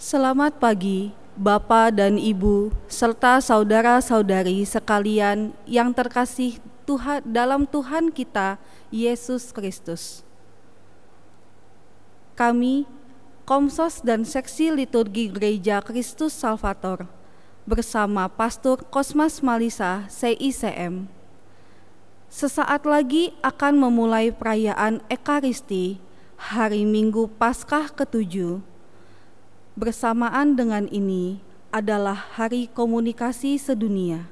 Selamat pagi, Bapak dan Ibu, serta saudara-saudari sekalian yang terkasih Tuhan dalam Tuhan kita, Yesus Kristus. Kami, Komsos dan Seksi Liturgi Gereja Kristus Salvator, bersama Pastor Kosmas Malisa, CICM, sesaat lagi akan memulai perayaan Ekaristi, hari Minggu Paskah ke-7. Bersamaan dengan ini adalah Hari Komunikasi Sedunia.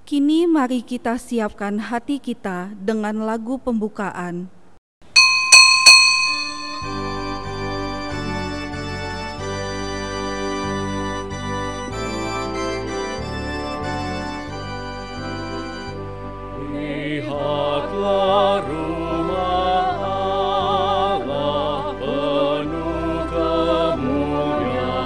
Kini mari kita siapkan hati kita dengan lagu pembukaan. Lihatlah rumah Allah penuh kemuliaan,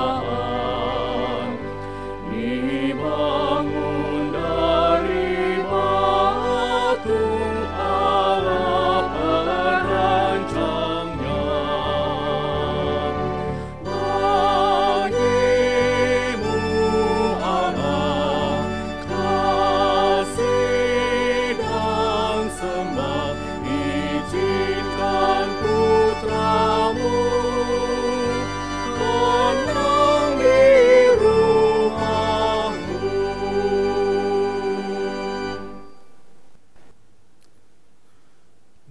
dibangun dari batu Allah perancangnya. Bagimu Allah kasih dan sembah, izinkan putramu tenang di rumahmu.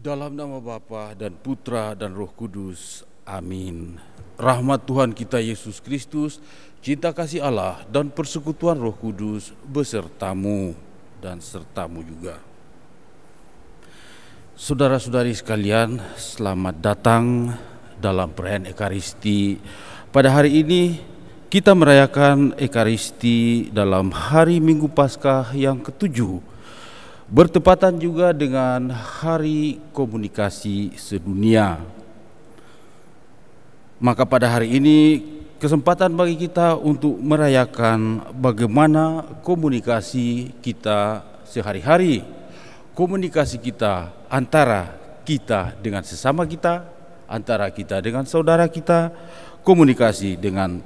Dalam nama Bapa dan Putra dan Roh Kudus. Amin. Rahmat Tuhan kita Yesus Kristus, cinta kasih Allah dan persekutuan Roh Kudus besertamu dan sertamu juga. Saudara-saudari sekalian, selamat datang dalam perayaan Ekaristi. Pada hari ini kita merayakan Ekaristi dalam hari Minggu Paskah yang ke-7, bertepatan juga dengan Hari Komunikasi Sedunia. Maka pada hari ini kesempatan bagi kita untuk merayakan bagaimana komunikasi kita sehari-hari, komunikasi kita antara kita dengan sesama kita, antara kita dengan saudara kita, komunikasi dengan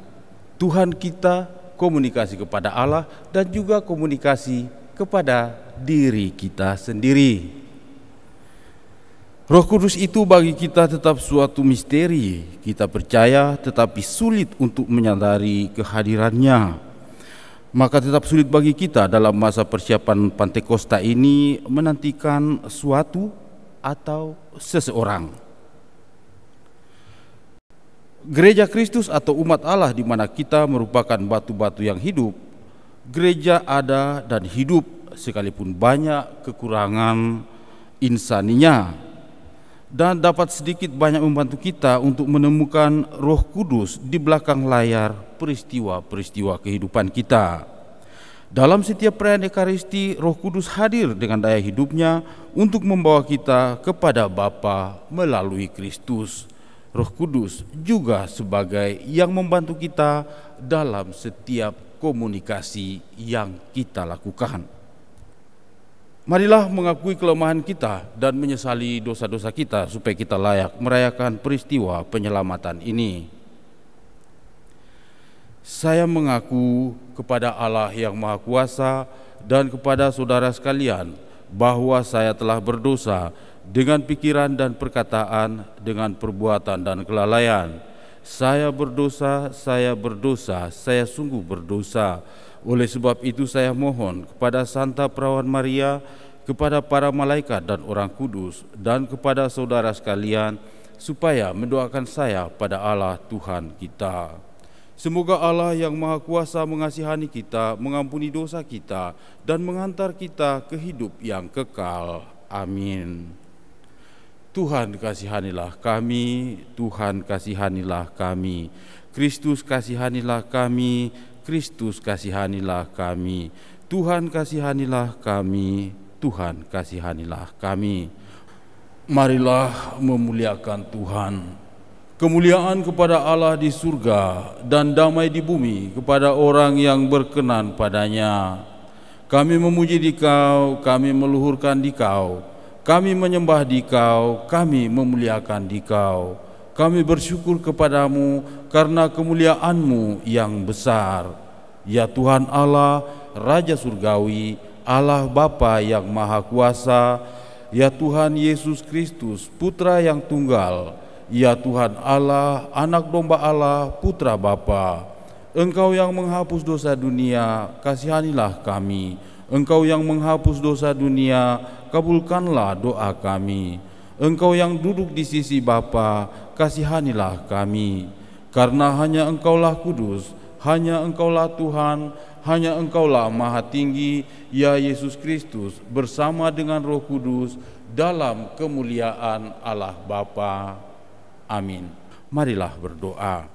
Tuhan kita, komunikasi kepada Allah, dan juga komunikasi kepada diri kita sendiri. Roh Kudus itu bagi kita tetap suatu misteri. Kita percaya tetapi sulit untuk menyadari kehadirannya. Maka tetap sulit bagi kita dalam masa persiapan Pantekosta ini menantikan suatu atau seseorang. Gereja Kristus atau umat Allah di mana kita merupakan batu-batu yang hidup. Gereja ada dan hidup sekalipun banyak kekurangan insaninya, dan dapat sedikit banyak membantu kita untuk menemukan Roh Kudus di belakang layar peristiwa-peristiwa kehidupan kita. Dalam setiap perayaan Ekaristi, Roh Kudus hadir dengan daya hidupnya untuk membawa kita kepada Bapa melalui Kristus. Roh Kudus juga sebagai yang membantu kita dalam setiap komunikasi yang kita lakukan. Marilah mengakui kelemahan kita dan menyesali dosa-dosa kita supaya kita layak merayakan peristiwa penyelamatan ini. Saya mengaku kepada Allah yang Maha Kuasa dan kepada saudara sekalian bahwa saya telah berdosa dengan pikiran dan perkataan, dengan perbuatan dan kelalaian. Saya berdosa, saya sungguh berdosa. Oleh sebab itu saya mohon kepada Santa Perawan Maria, kepada para malaikat dan orang kudus, dan kepada saudara sekalian, supaya mendoakan saya pada Allah Tuhan kita. Semoga Allah yang Maha Kuasa mengasihani kita, mengampuni dosa kita, dan mengantar kita ke hidup yang kekal. Amin. Tuhan kasihanilah kami, Tuhan kasihanilah kami, Kristus kasihanilah kami, Kristus kasihanilah kami, Tuhan kasihanilah kami, Tuhan kasihanilah kami. Marilah memuliakan Tuhan. Kemuliaan kepada Allah di surga dan damai di bumi kepada orang yang berkenan padanya. Kami memuji Dikau, kami meluhurkan Dikau, kami menyembah Dikau, kami memuliakan Dikau. kami bersyukur kepadamu karena kemuliaan-Mu yang besar. Ya Tuhan Allah, Raja Surgawi, Allah Bapa yang Maha Kuasa, ya Tuhan Yesus Kristus, Putra yang tunggal, ya Tuhan Allah, Anak Domba Allah, Putra Bapa. Engkau yang menghapus dosa dunia, kasihanilah kami. Engkau yang menghapus dosa dunia, kabulkanlah doa kami. Engkau yang duduk di sisi Bapa, kasihanilah kami. Karena hanya Engkaulah kudus, hanya Engkaulah Tuhan, hanya Engkaulah Maha Tinggi, ya Yesus Kristus, bersama dengan Roh Kudus, dalam kemuliaan Allah Bapa. Amin. Marilah berdoa.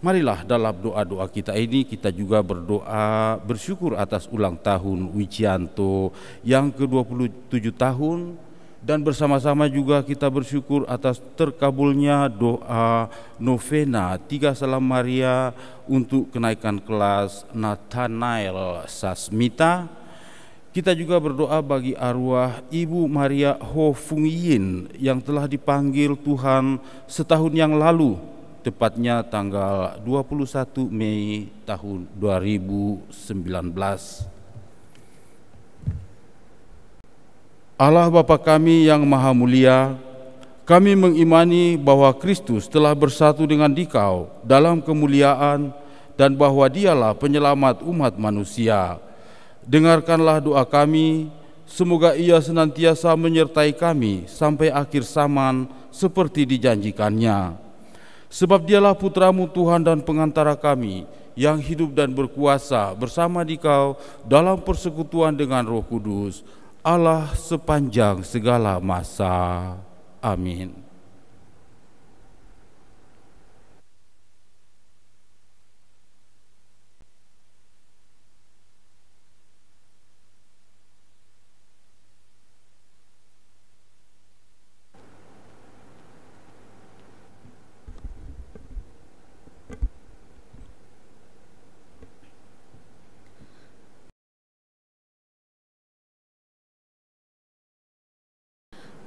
Marilah dalam doa-doa kita ini kita juga berdoa bersyukur atas ulang tahun Wijianto yang ke-27 tahun, dan bersama-sama juga kita bersyukur atas terkabulnya doa novena 3 Salam Maria untuk kenaikan kelas Nathanael Sasmita. Kita juga berdoa bagi arwah Ibu Maria Ho Fung Yin yang telah dipanggil Tuhan setahun yang lalu, tepatnya tanggal 21 Mei tahun 2019. Allah Bapa kami yang maha mulia, kami mengimani bahwa Kristus telah bersatu dengan Dikau dalam kemuliaan dan bahwa Dialah penyelamat umat manusia. Dengarkanlah doa kami, semoga Ia senantiasa menyertai kami sampai akhir zaman seperti dijanjikannya. Sebab Dialah Putra-Mu Tuhan dan pengantara kami, yang hidup dan berkuasa bersama Dikau dalam persekutuan dengan Roh Kudus, Allah sepanjang segala masa. Amin.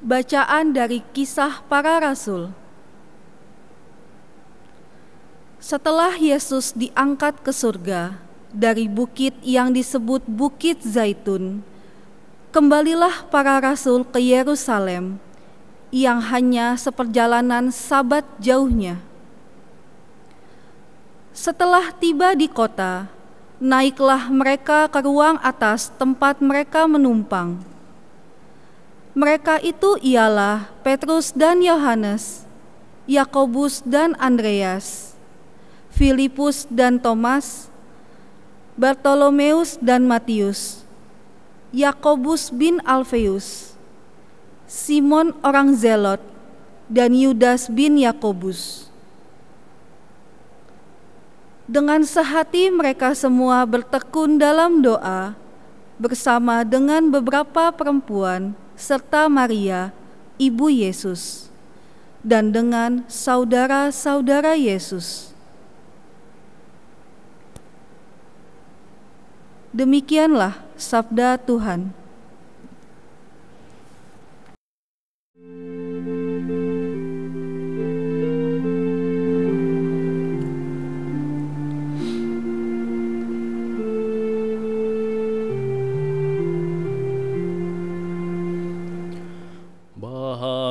Bacaan dari Kisah Para Rasul. Setelah Yesus diangkat ke surga dari bukit yang disebut Bukit Zaitun, kembalilah para rasul ke Yerusalem yang hanya seperjalanan Sabat jauhnya. Setelah tiba di kota, naiklah mereka ke ruang atas tempat mereka menumpang. Mereka itu ialah Petrus dan Yohanes, Yakobus dan Andreas, Filipus dan Thomas, Bartolomeus dan Matius, Yakobus bin Alfeus, Simon orang Zelot, dan Yudas bin Yakobus. Dengan sehati mereka semua bertekun dalam doa bersama dengan beberapa perempuan serta Maria, ibu Yesus, dan dengan saudara-saudara Yesus. Demikianlah sabda Tuhan.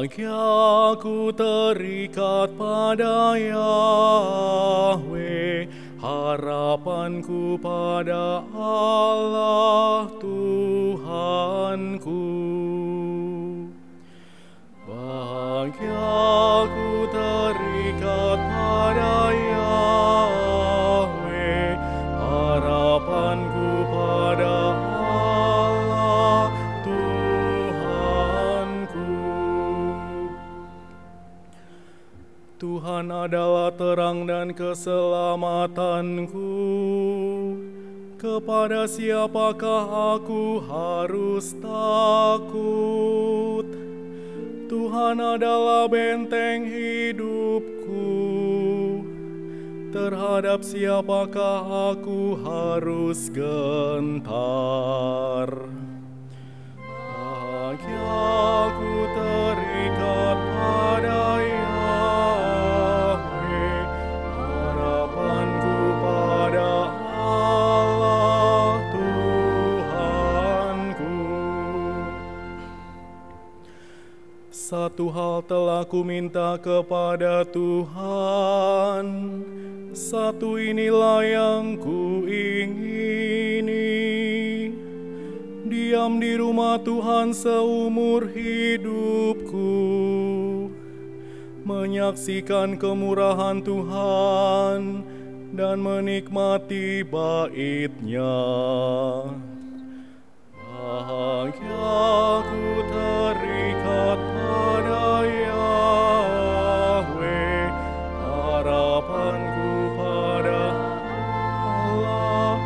Bahagiaku terikat pada Yahweh, harapanku pada Allah Tuhanku. Bahagiaku terikat pada Yahweh, harapanku pada Allah Tuhanku. Tuhan adalah terang dan keselamatanku. Kepada siapakah aku harus takut? Tuhan adalah benteng hidupku. Terhadap siapakah aku harus gentar? Bahagiaku terikat pada Yahweh, Satu hal telah kuminta kepada Tuhan, satu inilah yang kuingini, diam di rumah Tuhan seumur hidupku, menyaksikan kemurahan Tuhan dan menikmati bait-Nya. Bahagiaku terikat pada Yahweh, harapanku pada Allah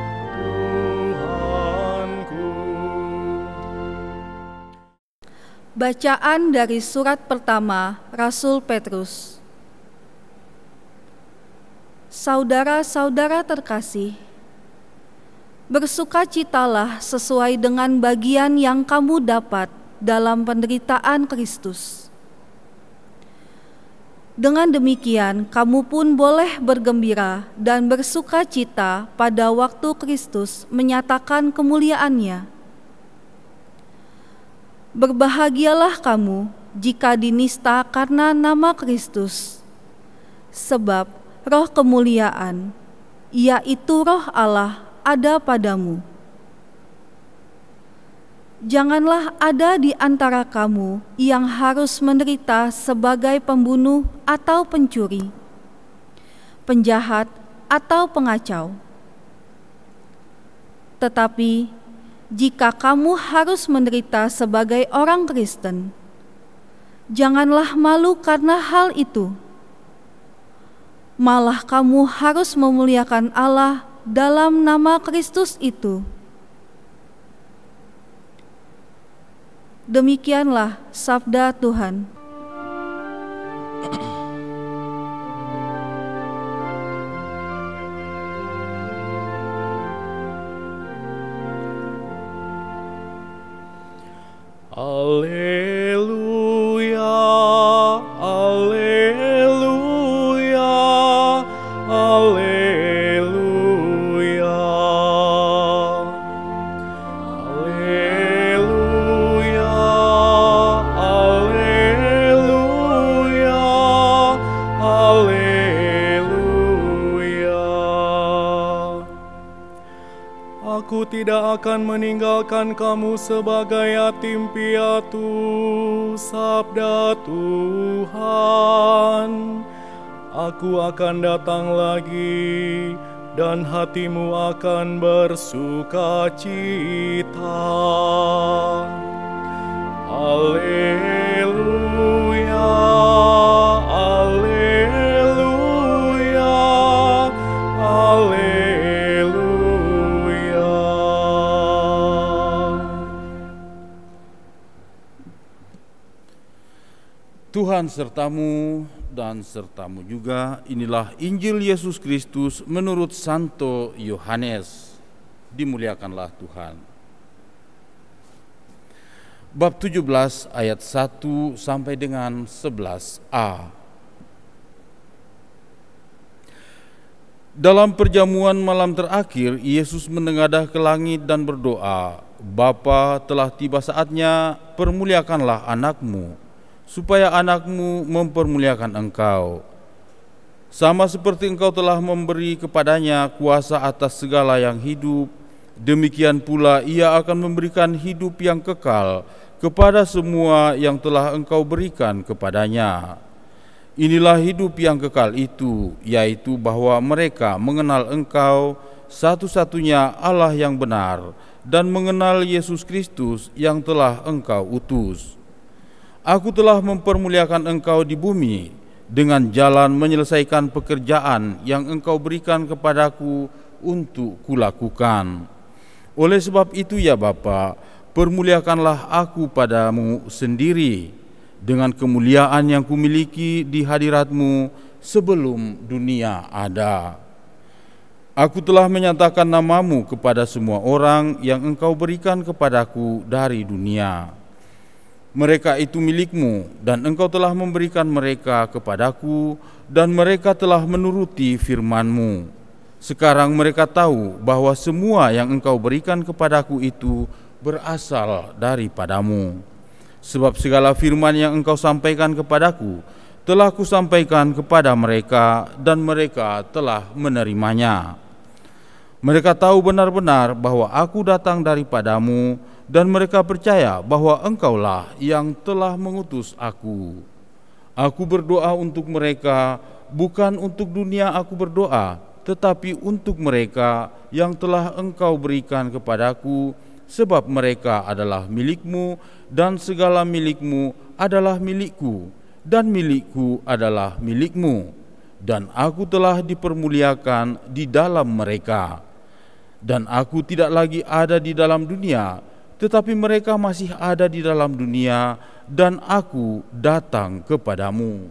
Tuhanku. Bacaan dari surat pertama Rasul Petrus. Saudara-saudara terkasih, bersukacitalah sesuai dengan bagian yang kamu dapat dalam penderitaan Kristus. Dengan demikian, kamu pun boleh bergembira dan bersukacita pada waktu Kristus menyatakan kemuliaannya. Berbahagialah kamu jika dinista karena nama Kristus, sebab roh kemuliaan, yaitu roh Allah, ada padamu. Janganlah ada di antara kamu yang harus menderita sebagai pembunuh atau pencuri, penjahat atau pengacau. Tetapi jika kamu harus menderita sebagai orang Kristen, janganlah malu karena hal itu. Malah kamu harus memuliakan Allah dalam nama Kristus itu. Demikianlah sabda Tuhan. Alleluia, alleluia, alleluia. Alleluia, alleluia, alleluia. Aku tidak akan meninggalkan kamu sebagai yatim piatu, sabda Tuhan. Aku akan datang lagi dan hatimu akan bersukacita. Alleluia, alleluia, alleluia. Tuhan sertamu dan sertamu juga. Inilah Injil Yesus Kristus menurut Santo Yohanes. Dimuliakanlah Tuhan. Bab 17 ayat 1 sampai dengan 11a. Dalam perjamuan malam terakhir, Yesus menengadah ke langit dan berdoa, "Bapa, telah tiba saatnya, permuliakanlah anakmu, supaya anakmu mempermuliakan engkau. Sama seperti engkau telah memberi kepadanya kuasa atas segala yang hidup, demikian pula ia akan memberikan hidup yang kekal kepada semua yang telah engkau berikan kepadanya. Inilah hidup yang kekal itu, yaitu bahwa mereka mengenal engkau, satu-satunya Allah yang benar, dan mengenal Yesus Kristus yang telah engkau utus. Aku telah mempermuliakan engkau di bumi dengan jalan menyelesaikan pekerjaan yang engkau berikan kepadaku untuk kulakukan. Oleh sebab itu ya Bapa, permuliakanlah aku padamu sendiri dengan kemuliaan yang kumiliki di hadiratmu sebelum dunia ada. Aku telah menyatakan namamu kepada semua orang yang engkau berikan kepadaku dari dunia. Mereka itu milikmu, dan engkau telah memberikan mereka kepadaku, dan mereka telah menuruti firman-Mu. Sekarang mereka tahu bahwa semua yang engkau berikan kepadaku itu berasal daripadamu. Sebab segala firman yang engkau sampaikan kepadaku telah kusampaikan kepada mereka, dan mereka telah menerimanya. Mereka tahu benar-benar bahwa aku datang daripadamu, dan mereka percaya bahwa engkaulah yang telah mengutus aku. Aku berdoa untuk mereka, bukan untuk dunia aku berdoa, tetapi untuk mereka yang telah engkau berikan kepadaku, sebab mereka adalah milikmu, dan segala milikmu adalah milikku, dan milikku adalah milikmu, dan aku telah dipermuliakan di dalam mereka. Dan aku tidak lagi ada di dalam dunia, tetapi mereka masih ada di dalam dunia, dan aku datang kepadamu.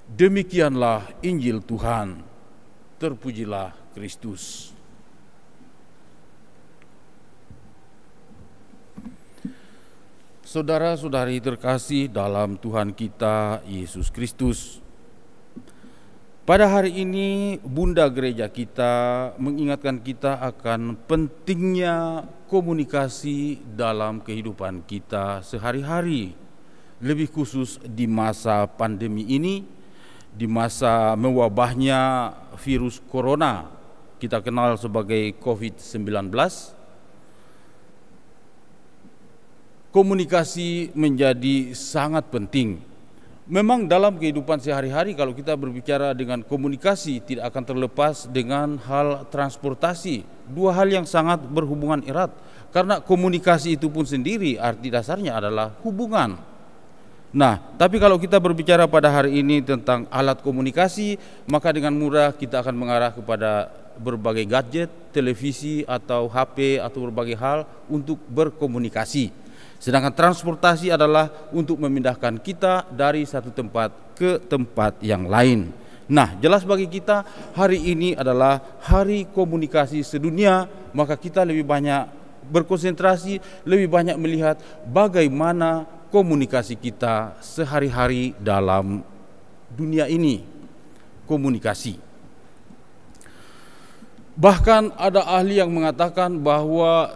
Demikianlah Injil Tuhan. Terpujilah Kristus. Saudara-saudari terkasih dalam Tuhan kita Yesus Kristus, pada hari ini Bunda Gereja kita mengingatkan kita akan pentingnya komunikasi dalam kehidupan kita sehari-hari, lebih khusus di masa pandemi ini, di masa mewabahnya virus corona, kita kenal sebagai COVID-19. Komunikasi menjadi sangat penting. Memang dalam kehidupan sehari-hari kalau kita berbicara dengan komunikasi tidak akan terlepas dengan hal transportasi. Dua hal yang sangat berhubungan erat. Karena komunikasi itu pun sendiri arti dasarnya adalah hubungan. Nah, tapi kalau kita berbicara pada hari ini tentang alat komunikasi, maka dengan mudah kita akan mengarah kepada berbagai gadget, televisi atau HP atau berbagai hal untuk berkomunikasi. Sedangkan transportasi adalah untuk memindahkan kita dari satu tempat ke tempat yang lain. Nah, jelas bagi kita hari ini adalah hari komunikasi sedunia, maka kita lebih banyak berkonsentrasi, lebih banyak melihat bagaimana komunikasi kita sehari-hari dalam dunia ini. Komunikasi. Bahkan ada ahli yang mengatakan bahwa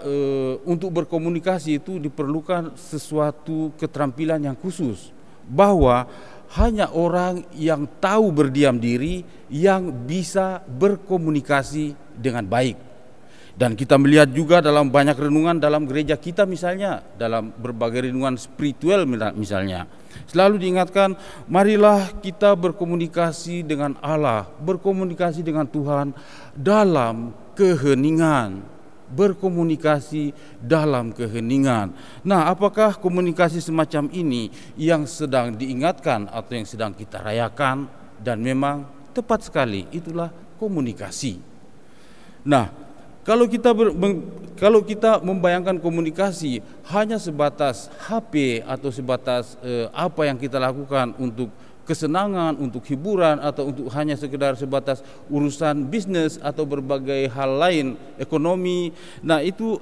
untuk berkomunikasi itu diperlukan sesuatu keterampilan yang khusus, bahwa hanya orang yang tahu berdiam diri yang bisa berkomunikasi dengan baik. Dan kita melihat juga dalam banyak renungan dalam gereja kita, misalnya dalam berbagai renungan spiritual misalnya, selalu diingatkan, marilah kita berkomunikasi dengan Allah, berkomunikasi dengan Tuhan dalam keheningan, berkomunikasi dalam keheningan. Nah, apakah komunikasi semacam ini yang sedang diingatkan atau yang sedang kita rayakan? Dan memang tepat sekali, itulah komunikasi. Nah, kalau kita membayangkan komunikasi hanya sebatas HP atau sebatas apa yang kita lakukan untuk kesenangan, untuk hiburan, atau untuk hanya sekedar sebatas urusan bisnis atau berbagai hal lain, ekonomi. Nah, itu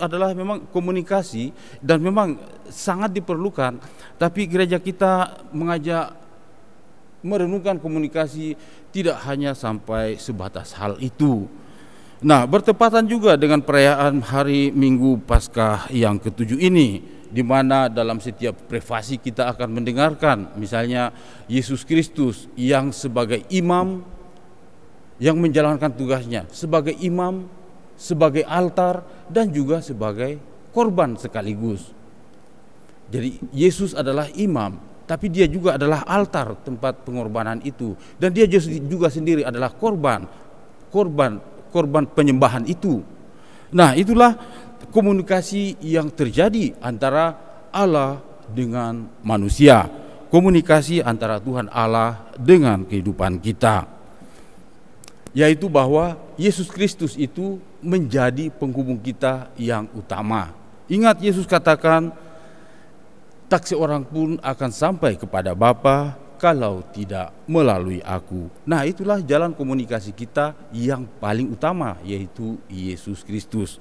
adalah memang komunikasi dan memang sangat diperlukan. Tapi gereja kita mengajak merenungkan komunikasi tidak hanya sampai sebatas hal itu. Nah, bertepatan juga dengan perayaan hari Minggu Paskah yang ke-7 ini, di mana dalam setiap prefasi kita akan mendengarkan misalnya Yesus Kristus yang sebagai imam yang menjalankan tugasnya sebagai imam, sebagai altar, dan juga sebagai korban sekaligus. Jadi Yesus adalah imam, tapi dia juga adalah altar tempat pengorbanan itu, dan dia juga sendiri adalah korban penyembahan itu. Nah, itulah komunikasi yang terjadi antara Allah dengan manusia, komunikasi antara Tuhan Allah dengan kehidupan kita, yaitu bahwa Yesus Kristus itu menjadi penghubung kita yang utama. Ingat, Yesus katakan, tak seorang pun akan sampai kepada Bapa kalau tidak melalui aku. Nah, itulah jalan komunikasi kita yang paling utama, yaitu Yesus Kristus.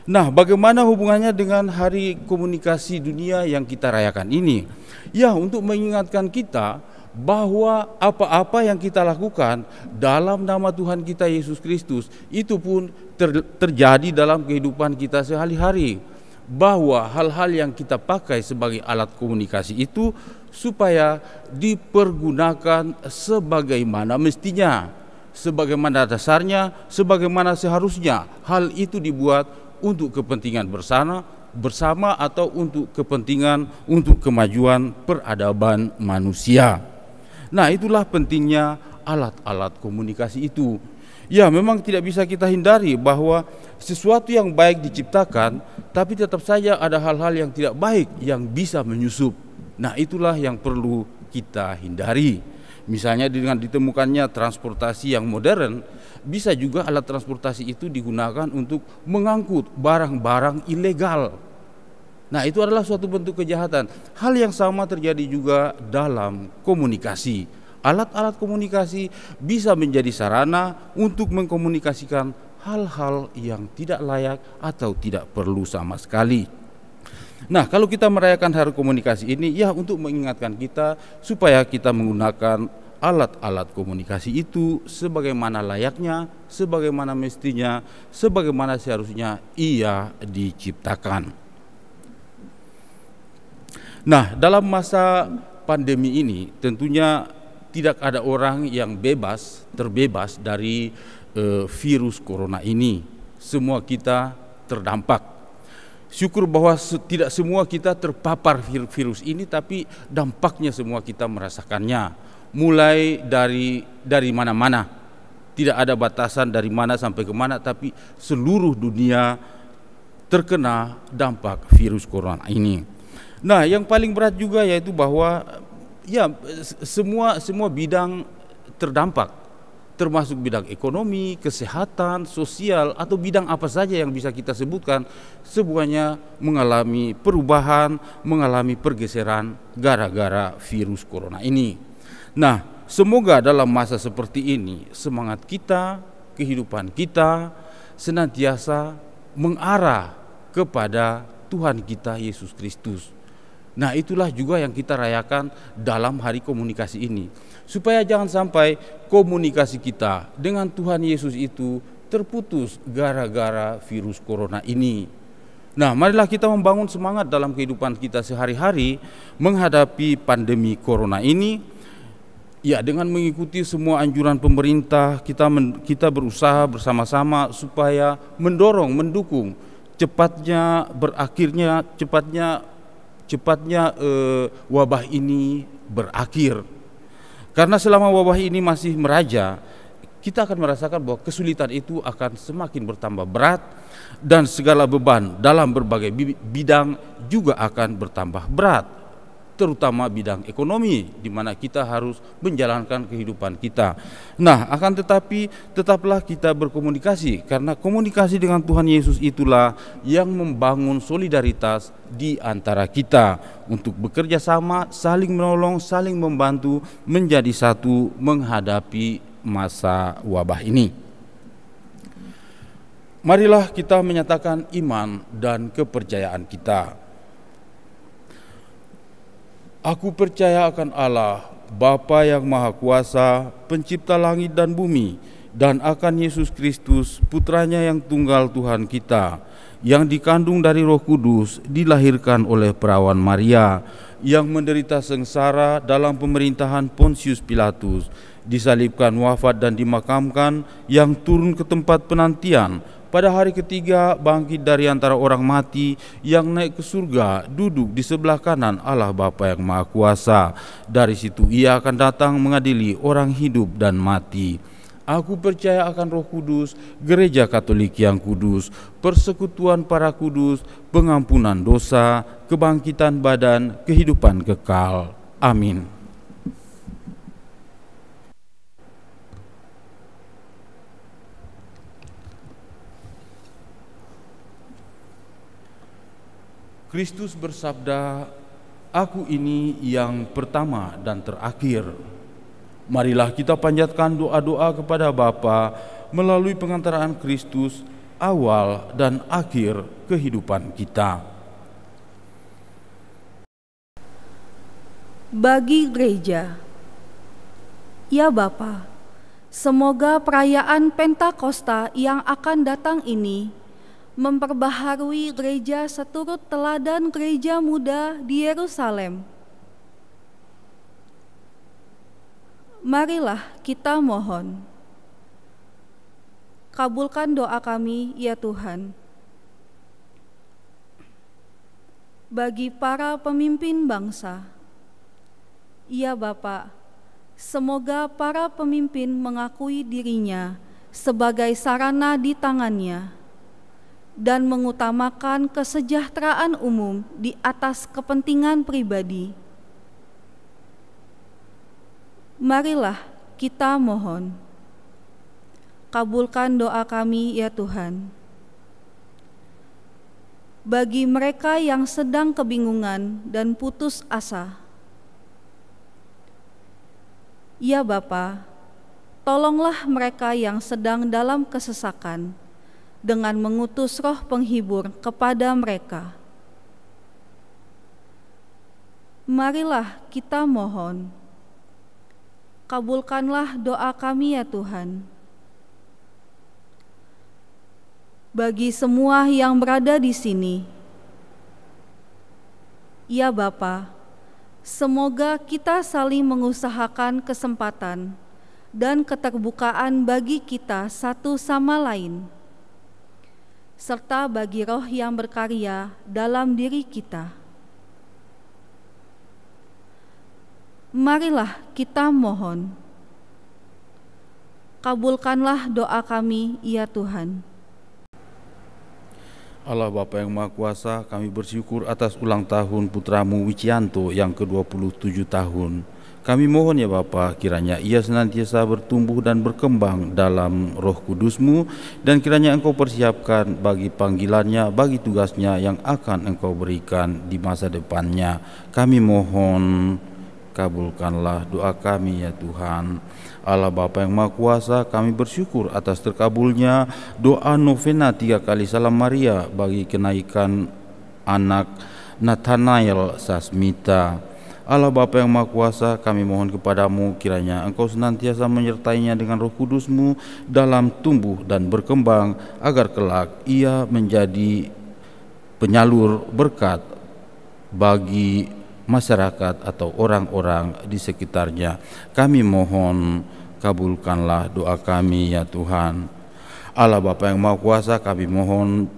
Nah, bagaimana hubungannya dengan hari komunikasi dunia yang kita rayakan ini? Ya, untuk mengingatkan kita bahwa apa-apa yang kita lakukan dalam nama Tuhan kita Yesus Kristus itu pun terjadi dalam kehidupan kita sehari-hari. bahwa hal-hal yang kita pakai sebagai alat komunikasi itu supaya dipergunakan sebagaimana mestinya, sebagaimana dasarnya, sebagaimana seharusnya. Hal itu dibuat untuk kepentingan bersama atau untuk kepentingan, untuk kemajuan peradaban manusia. Nah, itulah pentingnya alat-alat komunikasi itu. Ya, memang tidak bisa kita hindari bahwa sesuatu yang baik diciptakan, tapi tetap saja ada hal-hal yang tidak baik yang bisa menyusup. Nah, itulah yang perlu kita hindari. Misalnya dengan ditemukannya transportasi yang modern, bisa juga alat transportasi itu digunakan untuk mengangkut barang-barang ilegal. Nah, itu adalah suatu bentuk kejahatan. Hal yang sama terjadi juga dalam komunikasi. Alat-alat komunikasi bisa menjadi sarana untuk mengkomunikasikan hal-hal yang tidak layak atau tidak perlu sama sekali. Nah, kalau kita merayakan hari komunikasi ini, ya untuk mengingatkan kita supaya kita menggunakan alat-alat komunikasi itu sebagaimana layaknya, sebagaimana mestinya, sebagaimana seharusnya ia diciptakan. Nah, dalam masa pandemi ini tentunya tidak ada orang yang terbebas dari virus corona ini. Semua kita terdampak. Syukur bahwa tidak semua kita terpapar virus ini, tapi dampaknya semua kita merasakannya. Mulai dari mana-mana. Tidak ada batasan dari mana sampai ke mana, tapi seluruh dunia terkena dampak virus corona ini. Nah, yang paling berat juga yaitu bahwa ya semua bidang terdampak, termasuk bidang ekonomi, kesehatan, sosial, atau bidang apa saja yang bisa kita sebutkan, semuanya mengalami perubahan, mengalami pergeseran gara-gara virus corona ini. Nah, semoga dalam masa seperti ini semangat kita, kehidupan kita senantiasa mengarah kepada Tuhan kita Yesus Kristus. Nah, itulah juga yang kita rayakan dalam hari komunikasi ini. Supaya jangan sampai komunikasi kita dengan Tuhan Yesus itu terputus gara-gara virus corona ini. Nah, marilah kita membangun semangat dalam kehidupan kita sehari-hari menghadapi pandemi corona ini. Ya, dengan mengikuti semua anjuran pemerintah, kita berusaha bersama-sama supaya mendukung cepatnya wabah ini berakhir. Karena selama wabah ini masih meraja, kita akan merasakan bahwa kesulitan itu akan semakin bertambah berat dan segala beban dalam berbagai bidang juga akan bertambah berat, terutama bidang ekonomi di mana kita harus menjalankan kehidupan kita. Nah, akan tetapi tetaplah kita berkomunikasi, karena komunikasi dengan Tuhan Yesus itulah yang membangun solidaritas di antara kita untuk bekerja sama, saling menolong, saling membantu menjadi satu menghadapi masa wabah ini. Marilah kita menyatakan iman dan kepercayaan kita. Aku percaya akan Allah, Bapa yang Maha Kuasa, pencipta langit dan bumi, dan akan Yesus Kristus, putranya yang tunggal Tuhan kita, yang dikandung dari Roh Kudus, dilahirkan oleh perawan Maria, yang menderita sengsara dalam pemerintahan Pontius Pilatus, disalibkan, wafat dan dimakamkan, yang turun ke tempat penantian, pada hari ketiga bangkit dari antara orang mati, yang naik ke surga, duduk di sebelah kanan Allah Bapa yang Maha Kuasa. Dari situ ia akan datang mengadili orang hidup dan mati. Aku percaya akan Roh Kudus, Gereja Katolik yang kudus, persekutuan para kudus, pengampunan dosa, kebangkitan badan, kehidupan kekal. Amin. Kristus bersabda, "Aku ini yang pertama dan terakhir." Marilah kita panjatkan doa-doa kepada Bapa melalui pengantaraan Kristus, awal dan akhir kehidupan kita. Bagi gereja, ya Bapa, semoga perayaan Pentakosta yang akan datang ini memperbaharui gereja seturut teladan gereja muda di Yerusalem. Marilah kita mohon. Kabulkan doa kami, ya Tuhan. Bagi para pemimpin bangsa, ya Bapa, semoga para pemimpin mengakui dirinya sebagai sarana di tangannya dan mengutamakan kesejahteraan umum di atas kepentingan pribadi. Marilah kita mohon. Kabulkan doa kami, ya Tuhan. Bagi mereka yang sedang kebingungan dan putus asa, ya Bapa, tolonglah mereka yang sedang dalam kesesakan dengan mengutus roh penghibur kepada mereka. Marilah kita mohon. Kabulkanlah doa kami, ya Tuhan. Bagi semua yang berada di sini, ya Bapa, semoga kita saling mengusahakan kesempatan dan keterbukaan bagi kita satu sama lain, serta bagi roh yang berkarya dalam diri kita. Marilah kita mohon. Kabulkanlah doa kami, ya Tuhan. Allah Bapa yang Maha Kuasa, kami bersyukur atas ulang tahun putramu Wicianto yang ke-27 tahun. Kami mohon ya Bapa, kiranya ia senantiasa bertumbuh dan berkembang dalam Roh Kudus-Mu, dan kiranya Engkau persiapkan bagi panggilannya, bagi tugasnya yang akan Engkau berikan di masa depannya. Kami mohon, kabulkanlah doa kami ya Tuhan. Allah Bapa yang Maha Kuasa, kami bersyukur atas terkabulnya doa novena 3 kali Salam Maria bagi kenaikan anak Nathanael Sasmita. Allah Bapa yang Maha Kuasa, kami mohon kepadamu kiranya Engkau senantiasa menyertainya dengan Roh Kudus-Mu dalam tumbuh dan berkembang, agar kelak ia menjadi penyalur berkat bagi masyarakat atau orang-orang di sekitarnya. Kami mohon, kabulkanlah doa kami ya Tuhan. Allah Bapa yang Maha Kuasa, kami mohon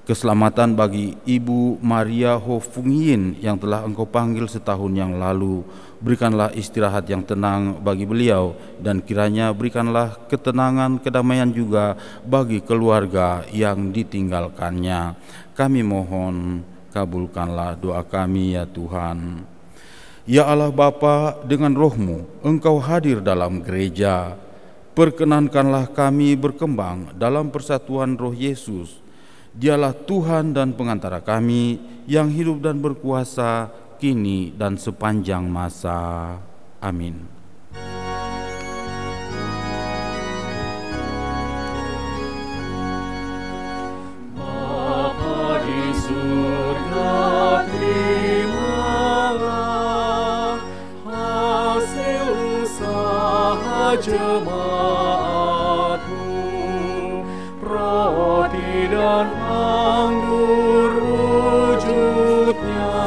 keselamatan bagi Ibu Maria Ho Fung Yin yang telah Engkau panggil setahun yang lalu. Berikanlah istirahat yang tenang bagi beliau, dan kiranya berikanlah ketenangan, kedamaian juga bagi keluarga yang ditinggalkannya. Kami mohon, kabulkanlah doa kami ya Tuhan. Ya Allah Bapa, dengan Roh-Mu Engkau hadir dalam gereja. Perkenankanlah kami berkembang dalam persatuan Roh Yesus. Dialah Tuhan dan pengantara kami yang hidup dan berkuasa kini dan sepanjang masa. Amin. Bapa di surga, terimalah hasil usaha jemaat-Mu, roti dan anggur wujudnya,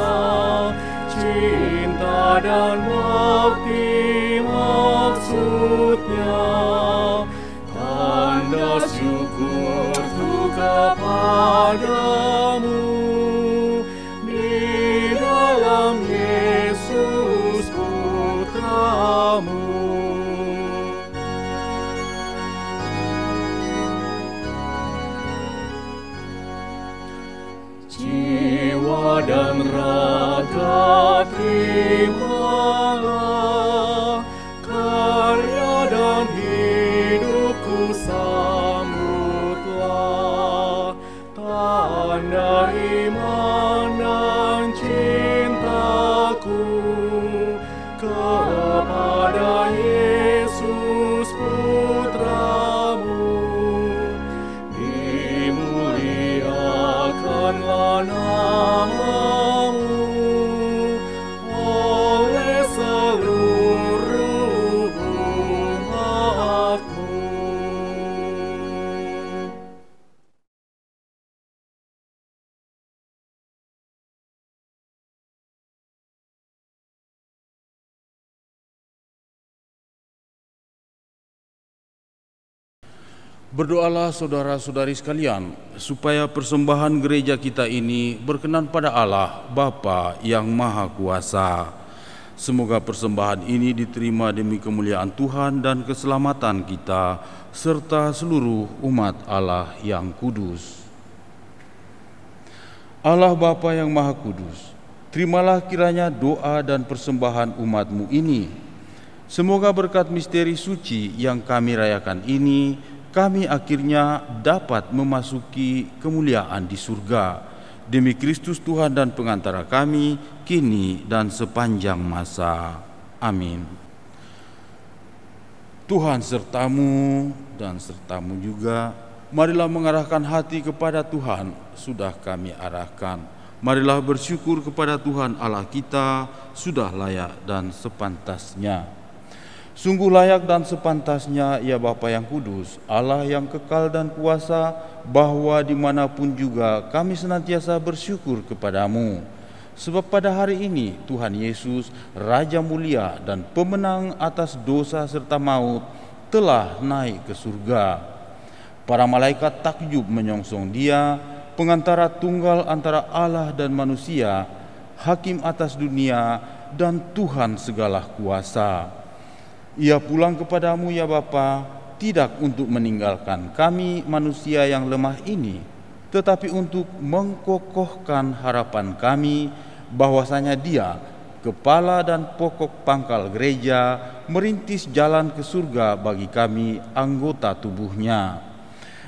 cinta dan bakti maksudnya, tanda syukurku kepadamu di dalam Yesus Putramu. Jiwa dan raga terimalah, karya dan hidupku sambutlah, tanda iman dan cintaku kepada Yesus Putramu. Dimuliakanlah nama-Mu oleh Berdoalah saudara-saudari sekalian, supaya persembahan gereja kita ini berkenan pada Allah, Bapa yang Maha Kuasa. Semoga persembahan ini diterima demi kemuliaan Tuhan dan keselamatan kita, serta seluruh umat Allah yang kudus. Allah Bapa yang Maha Kudus, terimalah kiranya doa dan persembahan umat-Mu ini. Semoga berkat misteri suci yang kami rayakan ini, kami akhirnya dapat memasuki kemuliaan di surga. Demi Kristus Tuhan dan pengantara kami, kini dan sepanjang masa. Amin. Tuhan sertamu dan sertamu juga. Marilah mengarahkan hati kepada Tuhan, sudah kami arahkan. Marilah bersyukur kepada Tuhan Allah kita, sudah layak dan sepantasnya. Sungguh layak dan sepantasnya, ya Bapa yang kudus, Allah yang kekal dan kuasa, bahwa dimanapun juga kami senantiasa bersyukur kepadamu. Sebab pada hari ini Tuhan Yesus, Raja mulia dan pemenang atas dosa serta maut, telah naik ke surga. Para malaikat takjub menyongsong Dia, pengantara tunggal antara Allah dan manusia, Hakim atas dunia dan Tuhan segala kuasa. Ia pulang kepadamu ya Bapa, tidak untuk meninggalkan kami manusia yang lemah ini, tetapi untuk mengkokohkan harapan kami bahwasanya Dia, kepala dan pokok pangkal gereja, merintis jalan ke surga bagi kami anggota tubuhnya.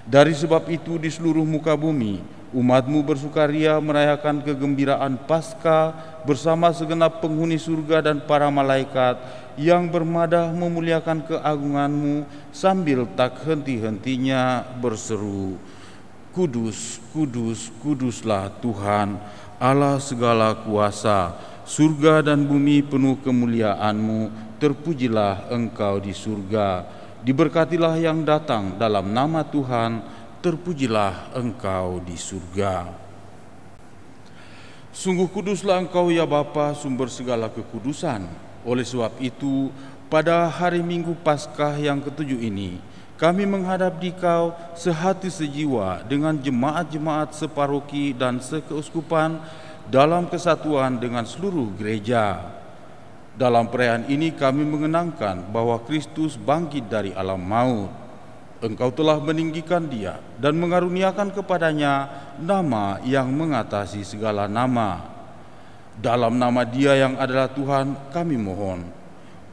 Dari sebab itu di seluruh muka bumi, umat-Mu bersukaria merayakan kegembiraan Paskah bersama segenap penghuni surga dan para malaikat yang bermadah memuliakan keagungan-Mu sambil tak henti-hentinya berseru, Kudus, kudus, kuduslah Tuhan, Allah segala kuasa, surga dan bumi penuh kemuliaan-Mu, terpujilah Engkau di surga, diberkatilah yang datang dalam nama Tuhan, terpujilah Engkau di surga. Sungguh kuduslah Engkau ya Bapa, sumber segala kekudusan. Oleh sebab itu, pada hari Minggu Paskah yang ke-7 ini, kami menghadap Dikau sehati sejiwa dengan jemaat-jemaat separoki dan sekeuskupan dalam kesatuan dengan seluruh gereja. Dalam perayaan ini kami mengenangkan bahwa Kristus bangkit dari alam maut. Engkau telah meninggikan Dia dan mengaruniakan kepadanya nama yang mengatasi segala nama. Dalam nama Dia yang adalah Tuhan, kami mohon,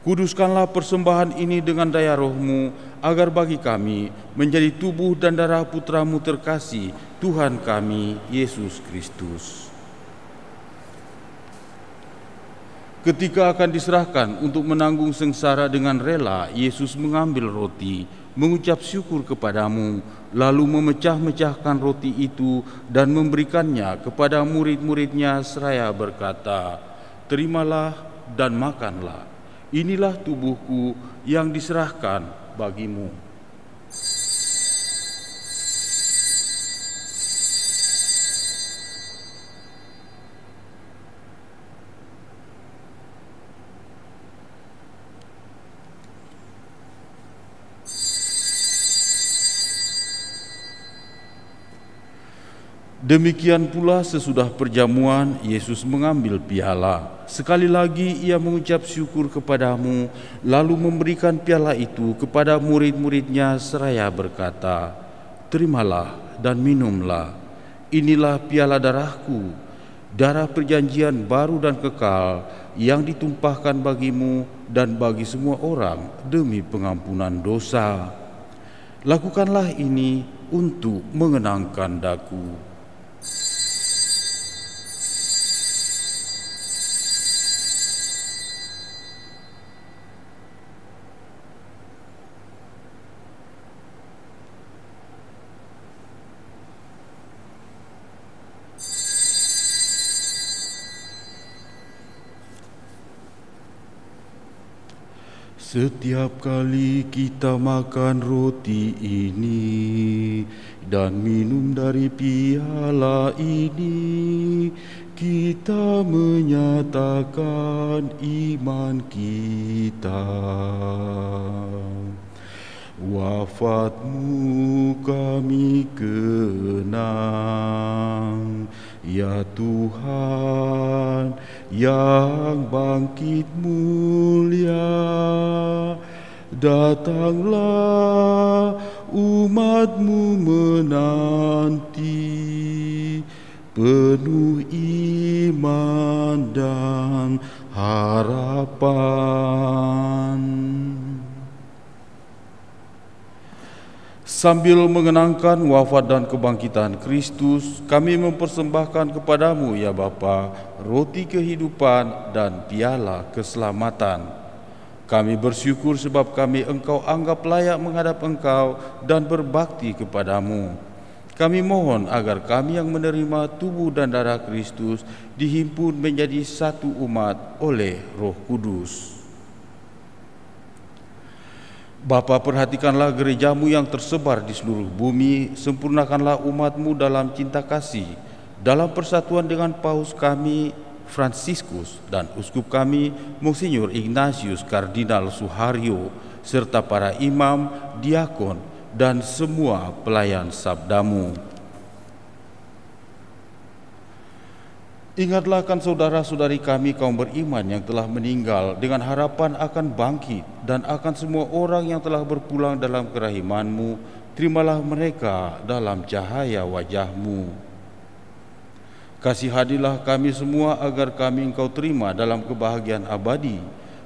kuduskanlah persembahan ini dengan daya Roh-Mu, agar bagi kami menjadi tubuh dan darah Putra-Mu terkasih, Tuhan kami, Yesus Kristus. Ketika akan diserahkan untuk menanggung sengsara dengan rela, Yesus mengambil roti, mengucap syukur kepadamu, lalu memecah-mecahkan roti itu dan memberikannya kepada murid-muridnya seraya berkata, terimalah dan makanlah, inilah tubuhku yang diserahkan bagimu. Demikian pula sesudah perjamuan, Yesus mengambil piala. Sekali lagi Ia mengucap syukur kepadamu, lalu memberikan piala itu kepada murid-muridnya seraya berkata, terimalah dan minumlah, inilah piala darahku, darah perjanjian baru dan kekal, yang ditumpahkan bagimu dan bagi semua orang demi pengampunan dosa. Lakukanlah ini untuk mengenangkan daku. Setiap kali kita makan roti ini dan minum dari piala ini, kita menyatakan iman kita Wafat-Mu kami kenang, ya Tuhan yang bangkit mulia. Datanglah umat-Mu menanti, penuh iman dan harapan. Sambil mengenangkan wafat dan kebangkitan Kristus, kami mempersembahkan kepadamu, ya Bapa, roti kehidupan dan piala keselamatan. Kami bersyukur sebab kami Engkau anggap layak menghadap Engkau dan berbakti kepadamu. Kami mohon agar kami yang menerima tubuh dan darah Kristus dihimpun menjadi satu umat oleh Roh Kudus. Bapa, perhatikanlah gereja-Mu yang tersebar di seluruh bumi, sempurnakanlah umat-Mu dalam cinta kasih, dalam persatuan dengan Paus kami, Fransiskus, dan Uskup kami, Monsinyur Ignatius Kardinal Suharyo, serta para imam, diakon, dan semua pelayan sabda-Mu. Ingatlah akan saudara-saudari kami kaum beriman yang telah meninggal dengan harapan akan bangkit, dan akan semua orang yang telah berpulang dalam kerahiman-Mu. Terimalah mereka dalam cahaya wajah-Mu. Kasihanilah kami semua agar kami Engkau terima dalam kebahagiaan abadi,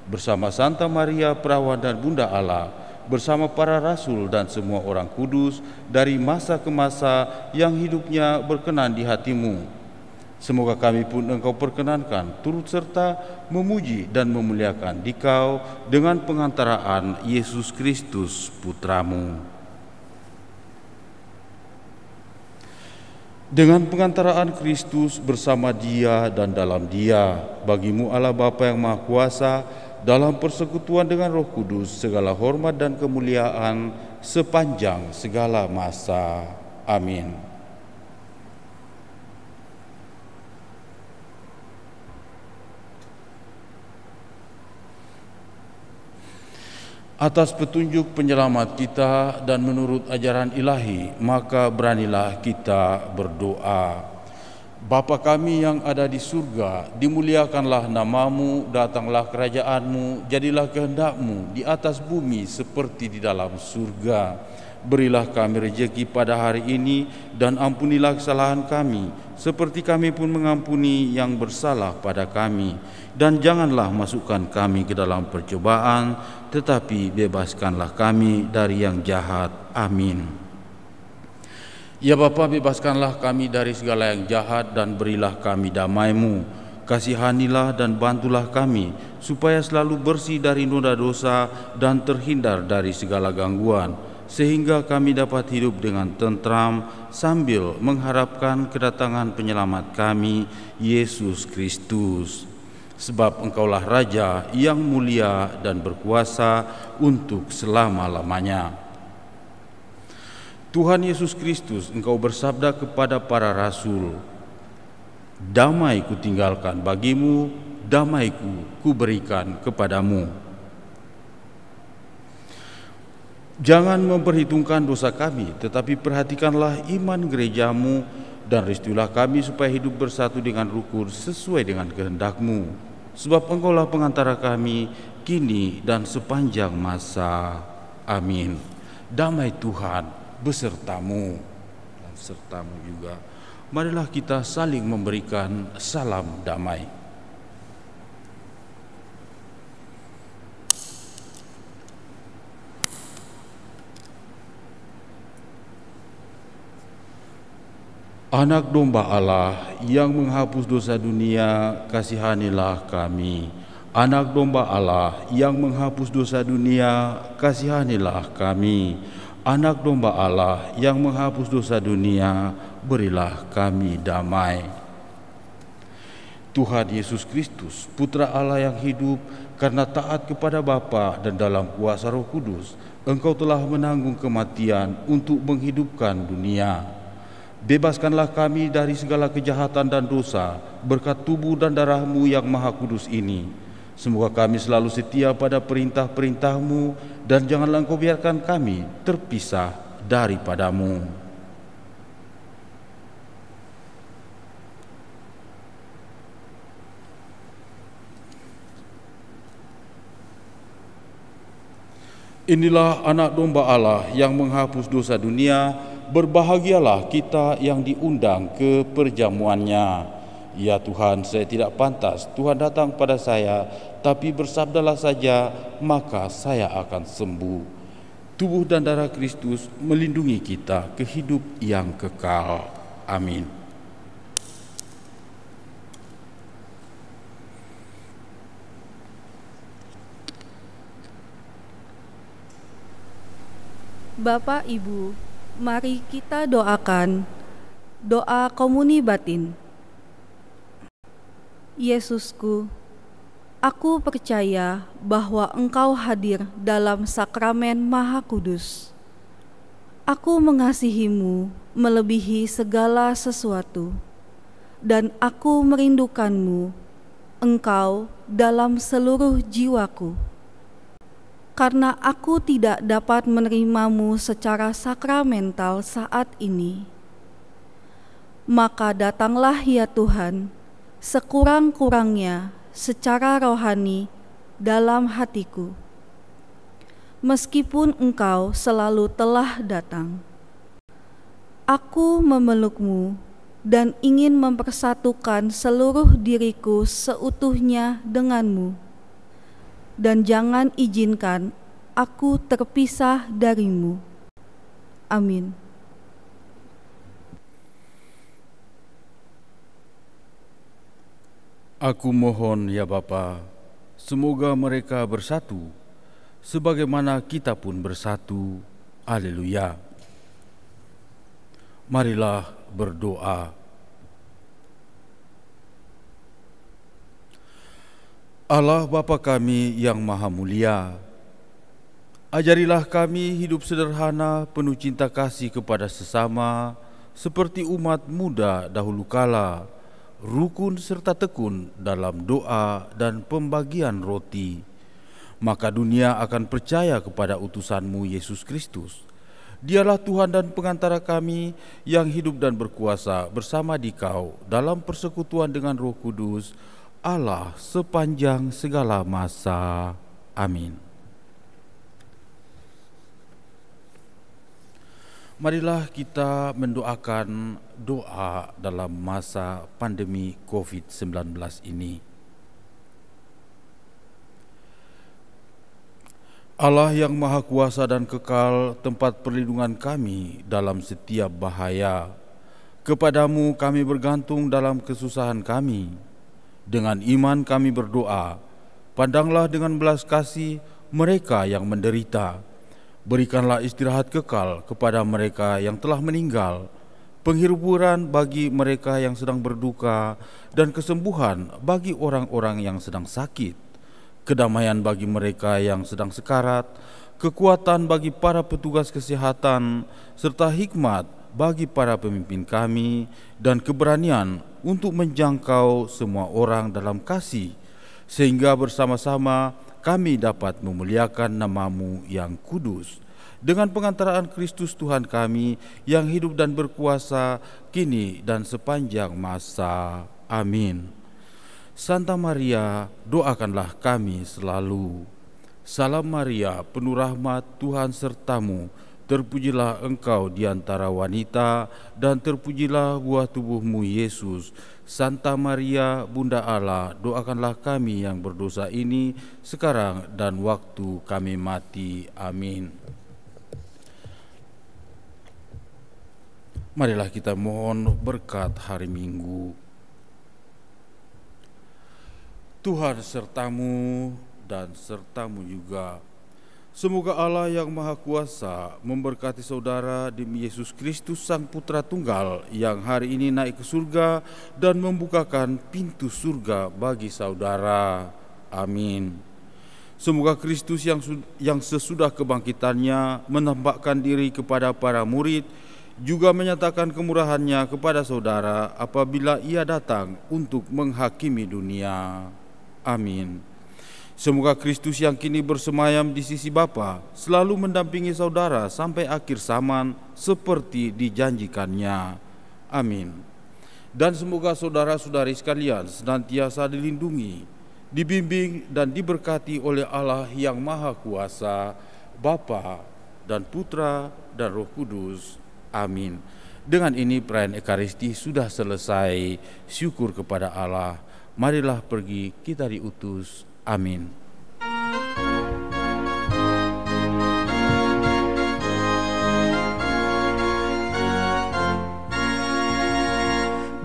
bersama Santa Maria Perawan dan Bunda Allah, bersama para rasul dan semua orang kudus dari masa ke masa yang hidupnya berkenan di hati-Mu. Semoga kami pun Engkau perkenankan turut serta memuji dan memuliakan Dikau dengan pengantaraan Yesus Kristus Putra-Mu. Dengan pengantaraan Kristus bersama Dia dan dalam Dia, bagi-Mu Allah Bapa yang Maha Kuasa, dalam persekutuan dengan Roh Kudus, segala hormat dan kemuliaan sepanjang segala masa. Amin. Atas petunjuk penyelamat kita dan menurut ajaran ilahi, maka beranilah kita berdoa. Bapa kami yang ada di surga, dimuliakanlah nama-Mu, datanglah kerajaan-Mu, jadilah kehendak-Mu di atas bumi seperti di dalam surga. Berilah kami rejeki pada hari ini, dan ampunilah kesalahan kami, seperti kami pun mengampuni yang bersalah pada kami. Dan janganlah masukkan kami ke dalam percobaan, tetapi bebaskanlah kami dari yang jahat. Amin. Ya Bapa, bebaskanlah kami dari segala yang jahat, dan berilah kami damai-Mu. Kasihanilah dan bantulah kami, supaya selalu bersih dari noda dosa dan terhindar dari segala gangguan, sehingga kami dapat hidup dengan tentram sambil mengharapkan kedatangan penyelamat kami, Yesus Kristus. Sebab Engkaulah Raja yang mulia dan berkuasa untuk selama-lamanya. Tuhan Yesus Kristus, Engkau bersabda kepada para rasul, "Damai kutinggalkan bagimu, damaiku kuberikan kepadamu." Jangan memperhitungkan dosa kami, tetapi perhatikanlah iman gereja-Mu, dan restuilah kami supaya hidup bersatu dengan rukun sesuai dengan kehendak-Mu. Sebab Engkaulah pengantara kami, kini dan sepanjang masa. Amin. Damai Tuhan besertamu dan sertamu juga. Marilah kita saling memberikan salam damai. Anak domba Allah yang menghapus dosa dunia, kasihanilah kami. Anak domba Allah yang menghapus dosa dunia, kasihanilah kami. Anak domba Allah yang menghapus dosa dunia, berilah kami damai. Tuhan Yesus Kristus, Putra Allah yang hidup, karena taat kepada Bapa dan dalam kuasa Roh Kudus, Engkau telah menanggung kematian untuk menghidupkan dunia. Bebaskanlah kami dari segala kejahatan dan dosa berkat tubuh dan darah-Mu yang maha kudus ini. Semoga kami selalu setia pada perintah-perintah-Mu, dan janganlah Engkau biarkan kami terpisah daripada-Mu. Inilah anak domba Allah yang menghapus dosa dunia. Berbahagialah kita yang diundang ke perjamuannya. Ya Tuhan, saya tidak pantas Tuhan datang pada saya, tapi bersabdalah saja, maka saya akan sembuh. Tubuh dan darah Kristus melindungi kita ke hidup yang kekal. Amin. Bapak, Ibu, mari kita doakan doa komuni batin. Yesusku, aku percaya bahwa Engkau hadir dalam sakramen Maha Kudus. Aku mengasihi-Mu melebihi segala sesuatu, dan aku merindukan-Mu, Engkau dalam seluruh jiwaku. Karena aku tidak dapat menerimamu secara sakramental saat ini, maka datanglah ya Tuhan, sekurang-kurangnya secara rohani dalam hatiku. Meskipun Engkau selalu telah datang, aku memelukmu dan ingin mempersatukan seluruh diriku seutuhnya denganmu. Dan jangan izinkan aku terpisah darimu. Amin. Aku mohon ya Bapa, semoga mereka bersatu, sebagaimana kita pun bersatu. Haleluya. Marilah berdoa. Allah Bapa kami yang maha mulia, ajarilah kami hidup sederhana penuh cinta kasih kepada sesama, seperti umat muda dahulu kala, rukun serta tekun dalam doa dan pembagian roti. Maka dunia akan percaya kepada utusan-Mu Yesus Kristus. Dialah Tuhan dan pengantara kami yang hidup dan berkuasa bersama Dikau dalam persekutuan dengan Roh Kudus, Allah sepanjang segala masa. Amin. Marilah kita mendoakan doa dalam masa pandemi COVID-19 ini. Allah yang Maha Kuasa dan Kekal, tempat perlindungan kami dalam setiap bahaya, kepadamu kami bergantung dalam kesusahan kami. Dengan iman kami berdoa, pandanglah dengan belas kasih mereka yang menderita. Berikanlah istirahat kekal kepada mereka yang telah meninggal, penghiburan bagi mereka yang sedang berduka, dan kesembuhan bagi orang-orang yang sedang sakit, kedamaian bagi mereka yang sedang sekarat, kekuatan bagi para petugas kesehatan, serta hikmat bagi para pemimpin kami, dan keberanian untuk menjangkau semua orang dalam kasih, sehingga bersama-sama kami dapat memuliakan nama-Mu yang kudus, dengan pengantaraan Kristus Tuhan kami yang hidup dan berkuasa kini dan sepanjang masa. Amin. Santa Maria, doakanlah kami selalu. Salam Maria, penuh rahmat, Tuhan sertamu. Terpujilah engkau di antara wanita, dan terpujilah buah tubuhmu Yesus. Santa Maria, Bunda Allah, doakanlah kami yang berdosa ini, sekarang dan waktu kami mati. Amin. Marilah kita mohon berkat hari Minggu. Tuhan sertamu dan sertamu juga. Semoga Allah yang Maha Kuasa memberkati saudara demi Yesus Kristus Sang Putra Tunggal yang hari ini naik ke surga dan membukakan pintu surga bagi saudara. Amin. Semoga Kristus yang sesudah kebangkitannya menampakkan diri kepada para murid, juga menyatakan kemurahannya kepada saudara apabila Ia datang untuk menghakimi dunia. Amin. Semoga Kristus yang kini bersemayam di sisi Bapa selalu mendampingi saudara sampai akhir zaman seperti dijanjikannya. Amin. Dan semoga saudara-saudari sekalian senantiasa dilindungi, dibimbing dan diberkati oleh Allah yang Maha Kuasa, Bapa dan Putra dan Roh Kudus. Amin. Dengan ini perayaan Ekaristi sudah selesai. Syukur kepada Allah. Marilah pergi, kita diutus. Amin.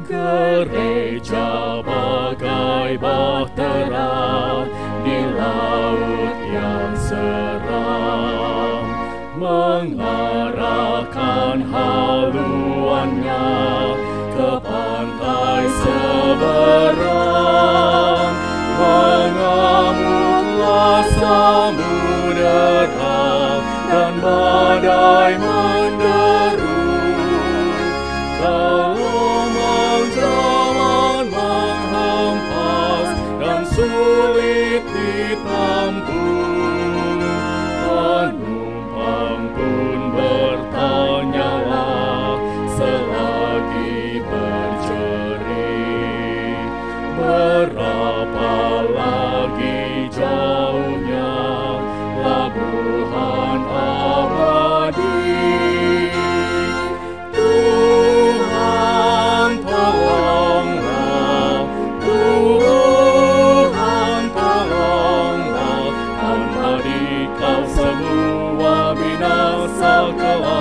Gereja bagai bahtera di laut yang seram, mengarahkan haluannya ke pantai seberang. Mengamuklah samudera dan badai menderu. Gelombang zaman menghempas dan sulit ditampung. Penumpang pun bertanyalah selagi berjerit, berapa lagi jauhnya labuhan abadi. Tuhan tolonglah, Tuhan tolonglah, tanpa Dikau semua binasa kelak.